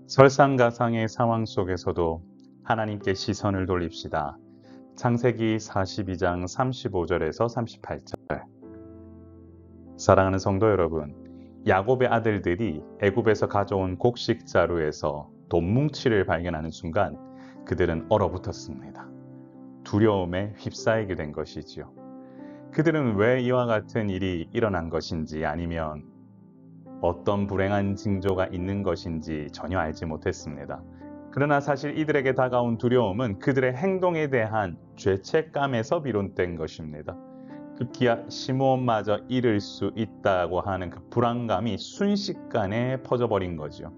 설상가상의 상황 속에서도 하나님께 시선을 돌립시다. 창세기 42장 35절에서 38절. 사랑하는 성도 여러분, 야곱의 아들들이 애굽에서 가져온 곡식 자루에서 돈뭉치를 발견하는 순간 그들은 얼어붙었습니다. 두려움에 휩싸이게 된 것이지요. 그들은 왜 이와 같은 일이 일어난 것인지 아니면 어떤 불행한 징조가 있는 것인지 전혀 알지 못했습니다. 그러나 사실 이들에게 다가온 두려움은 그들의 행동에 대한 죄책감에서 비롯된 것입니다. 급기야 시므온마저 잃을 수 있다고 하는 그 불안감이 순식간에 퍼져버린 거죠.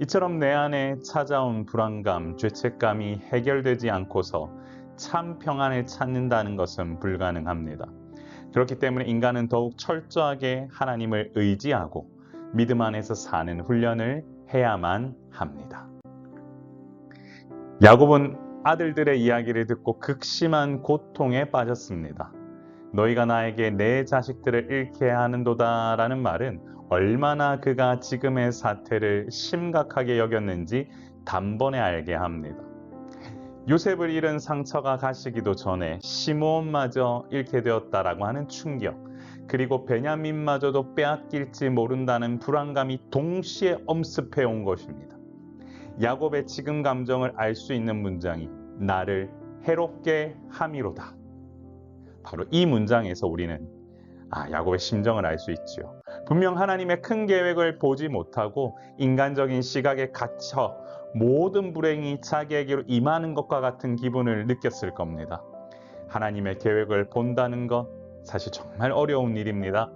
이처럼 내 안에 찾아온 불안감, 죄책감이 해결되지 않고서 참 평안을 찾는다는 것은 불가능합니다. 그렇기 때문에 인간은 더욱 철저하게 하나님을 의지하고 믿음 안에서 사는 훈련을 해야만 합니다. 야곱은 아들들의 이야기를 듣고 극심한 고통에 빠졌습니다. 너희가 나에게 내 자식들을 잃게 하는도다 라는 말은 얼마나 그가 지금의 사태를 심각하게 여겼는지 단번에 알게 합니다. 요셉을 잃은 상처가 가시기도 전에 시므온마저 잃게 되었다라고 하는 충격, 그리고 베냐민마저도 빼앗길지 모른다는 불안감이 동시에 엄습해 온 것입니다. 야곱의 지금 감정을 알 수 있는 문장이 나를 해롭게 함이로다. 바로 이 문장에서 우리는 야곱의 심정을 알 수 있지요. 분명 하나님의 큰 계획을 보지 못하고 인간적인 시각에 갇혀 모든 불행이 자기에게로 임하는 것과 같은 기분을 느꼈을 겁니다. 하나님의 계획을 본다는 것 사실 정말 어려운 일입니다.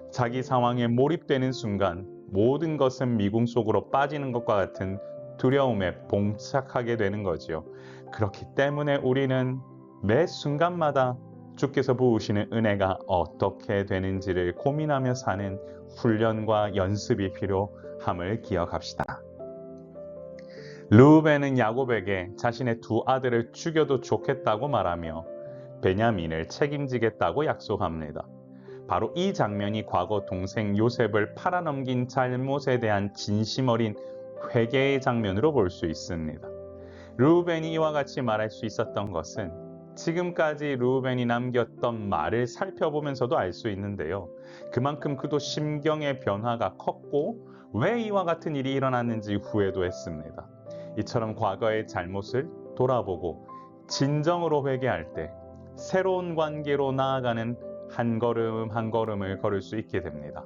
자기 상황에 몰입되는 순간 모든 것은 미궁 속으로 빠지는 것과 같은 두려움에 봉착하게 되는 거지요. 그렇기 때문에 우리는 매 순간마다 주께서 부으시는 은혜가 어떻게 되는지를 고민하며 사는 훈련과 연습이 필요함을 기억합시다. 르우벤은 야곱에게 자신의 두 아들을 죽여도 좋겠다고 말하며 베냐민을 책임지겠다고 약속합니다. 바로 이 장면이 과거 동생 요셉을 팔아넘긴 잘못에 대한 진심 어린 회개의 장면으로 볼 수 있습니다. 르우벤이 이와 같이 말할 수 있었던 것은 지금까지 르우벤이 남겼던 말을 살펴보면서도 알 수 있는데요. 그만큼 그도 심경의 변화가 컸고 왜 이와 같은 일이 일어났는지 후회도 했습니다. 이처럼 과거의 잘못을 돌아보고 진정으로 회개할 때 새로운 관계로 나아가는 한 걸음 한 걸음을 걸을 수 있게 됩니다.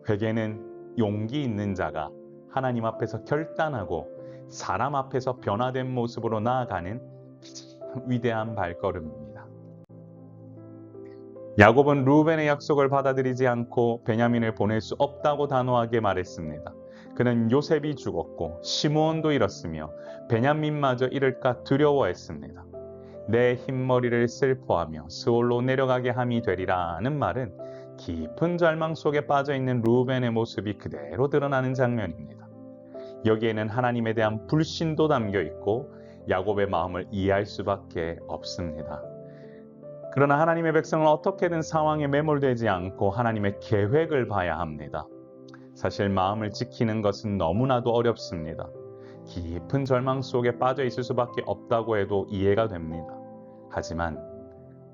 회개는 용기 있는 자가 하나님 앞에서 결단하고 사람 앞에서 변화된 모습으로 나아가는 위대한 발걸음입니다. 야곱은 르우벤의 약속을 받아들이지 않고 베냐민을 보낼 수 없다고 단호하게 말했습니다. 그는 요셉이 죽었고 시므온도 잃었으며 베냐민마저 잃을까 두려워했습니다. 내 흰머리를 슬퍼하며 스올로 내려가게 함이 되리라는 말은 깊은 절망 속에 빠져있는 르우벤의 모습이 그대로 드러나는 장면입니다. 여기에는 하나님에 대한 불신도 담겨 있고 야곱의 마음을 이해할 수밖에 없습니다. 그러나 하나님의 백성은 어떻게든 상황에 매몰되지 않고 하나님의 계획을 봐야 합니다. 사실 마음을 지키는 것은 너무나도 어렵습니다. 깊은 절망 속에 빠져 있을 수밖에 없다고 해도 이해가 됩니다. 하지만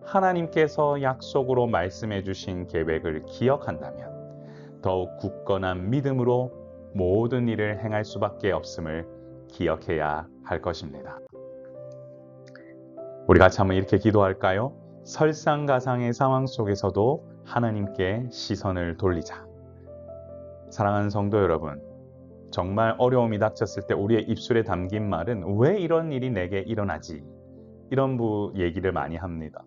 하나님께서 약속으로 말씀해 주신 계획을 기억한다면 더욱 굳건한 믿음으로 모든 일을 행할 수밖에 없음을 기억해야 할 것입니다. 우리 같이 한번 이렇게 기도할까요? 설상가상의 상황 속에서도 하나님께 시선을 돌리자. 사랑하는 성도 여러분, 정말 어려움이 닥쳤을 때 우리의 입술에 담긴 말은 왜 이런 일이 내게 일어나지? 이런 얘기를 많이 합니다.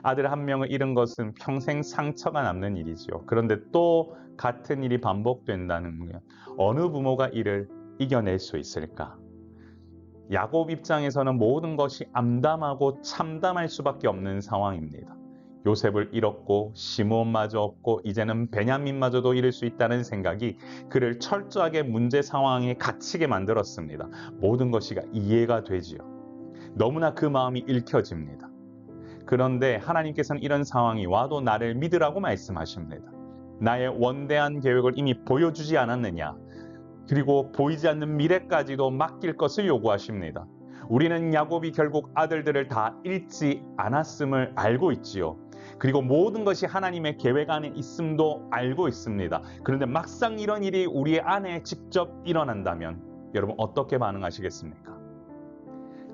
아들 한 명을 잃은 것은 평생 상처가 남는 일이죠. 그런데 또 같은 일이 반복된다는 거예요. 어느 부모가 이를 이겨낼 수 있을까? 야곱 입장에서는 모든 것이 암담하고 참담할 수밖에 없는 상황입니다. 요셉을 잃었고 시므온마저 없고 이제는 베냐민마저도 잃을 수 있다는 생각이 그를 철저하게 문제 상황에 갇히게 만들었습니다. 모든 것이 이해가 되지요. 너무나 그 마음이 읽혀집니다. 그런데 하나님께서는 이런 상황이 와도 나를 믿으라고 말씀하십니다. 나의 원대한 계획을 이미 보여주지 않았느냐? 그리고 보이지 않는 미래까지도 맡길 것을 요구하십니다. 우리는 야곱이 결국 아들들을 다 잃지 않았음을 알고 있지요. 그리고 모든 것이 하나님의 계획 안에 있음도 알고 있습니다. 그런데 막상 이런 일이 우리 안에 직접 일어난다면 여러분 어떻게 반응하시겠습니까?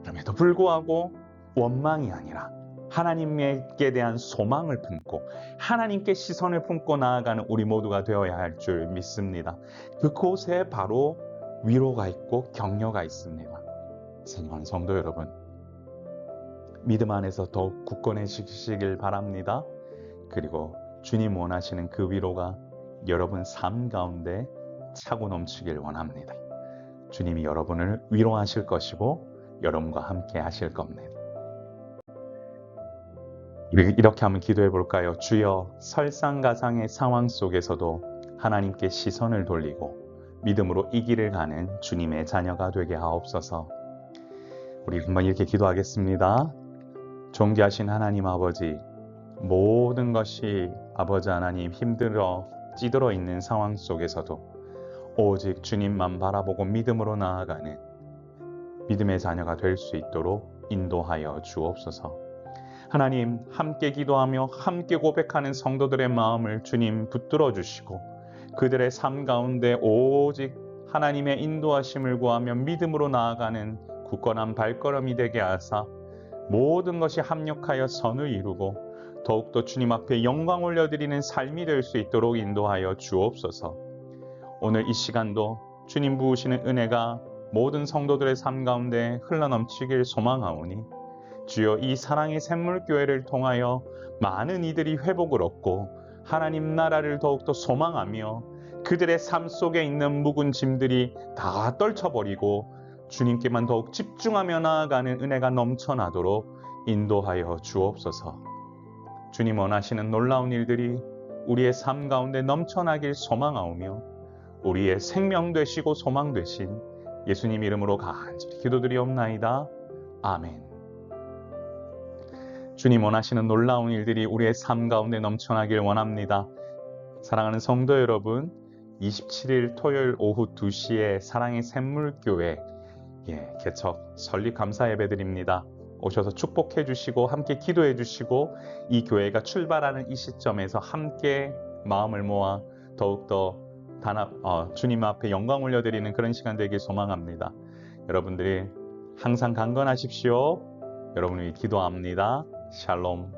그럼에도 불구하고 원망이 아니라 하나님께 대한 소망을 품고 하나님께 시선을 품고 나아가는 우리 모두가 되어야 할 줄 믿습니다. 그곳에 바로 위로가 있고 격려가 있습니다. 사랑하는 성도 여러분, 믿음 안에서 더욱 굳건해지시길 바랍니다. 그리고 주님 원하시는 그 위로가 여러분 삶 가운데 차고 넘치길 원합니다. 주님이 여러분을 위로하실 것이고 여러분과 함께 하실 겁니다. 우리 이렇게 한번 기도해 볼까요? 주여, 설상가상의 상황 속에서도 하나님께 시선을 돌리고 믿음으로 이 길을 가는 주님의 자녀가 되게 하옵소서. 우리 한번 이렇게 기도하겠습니다. 존귀하신 하나님 아버지, 모든 것이 아버지 하나님 힘들어 찌들어 있는 상황 속에서도 오직 주님만 바라보고 믿음으로 나아가는 믿음의 자녀가 될 수 있도록 인도하여 주옵소서. 하나님, 함께 기도하며 함께 고백하는 성도들의 마음을 주님 붙들어 주시고 그들의 삶 가운데 오직 하나님의 인도하심을 구하며 믿음으로 나아가는 굳건한 발걸음이 되게 하사 모든 것이 합력하여 선을 이루고 더욱더 주님 앞에 영광 올려드리는 삶이 될 수 있도록 인도하여 주옵소서. 오늘 이 시간도 주님 부으시는 은혜가 모든 성도들의 삶 가운데 흘러넘치길 소망하오니 주여, 이 사랑의 샘물교회를 통하여 많은 이들이 회복을 얻고 하나님 나라를 더욱더 소망하며 그들의 삶 속에 있는 묵은 짐들이 다 떨쳐버리고 주님께만 더욱 집중하며 나아가는 은혜가 넘쳐나도록 인도하여 주옵소서. 주님 원하시는 놀라운 일들이 우리의 삶 가운데 넘쳐나길 소망하오며 우리의 생명 되시고 소망 되신 예수님 이름으로 간절히 기도드리옵나이다. 아멘. 주님 원하시는 놀라운 일들이 우리의 삶 가운데 넘쳐나길 원합니다. 사랑하는 성도 여러분, 27일 토요일 오후 2시에 사랑의 샘물교회 개척 설립 감사 예배드립니다. 오셔서 축복해 주시고 함께 기도해 주시고 이 교회가 출발하는 이 시점에서 함께 마음을 모아 더욱더 주님 앞에 영광 올려드리는 그런 시간 되길 소망합니다. 여러분들이 항상 강건하십시오. 여러분을 기도합니다. 샬롬.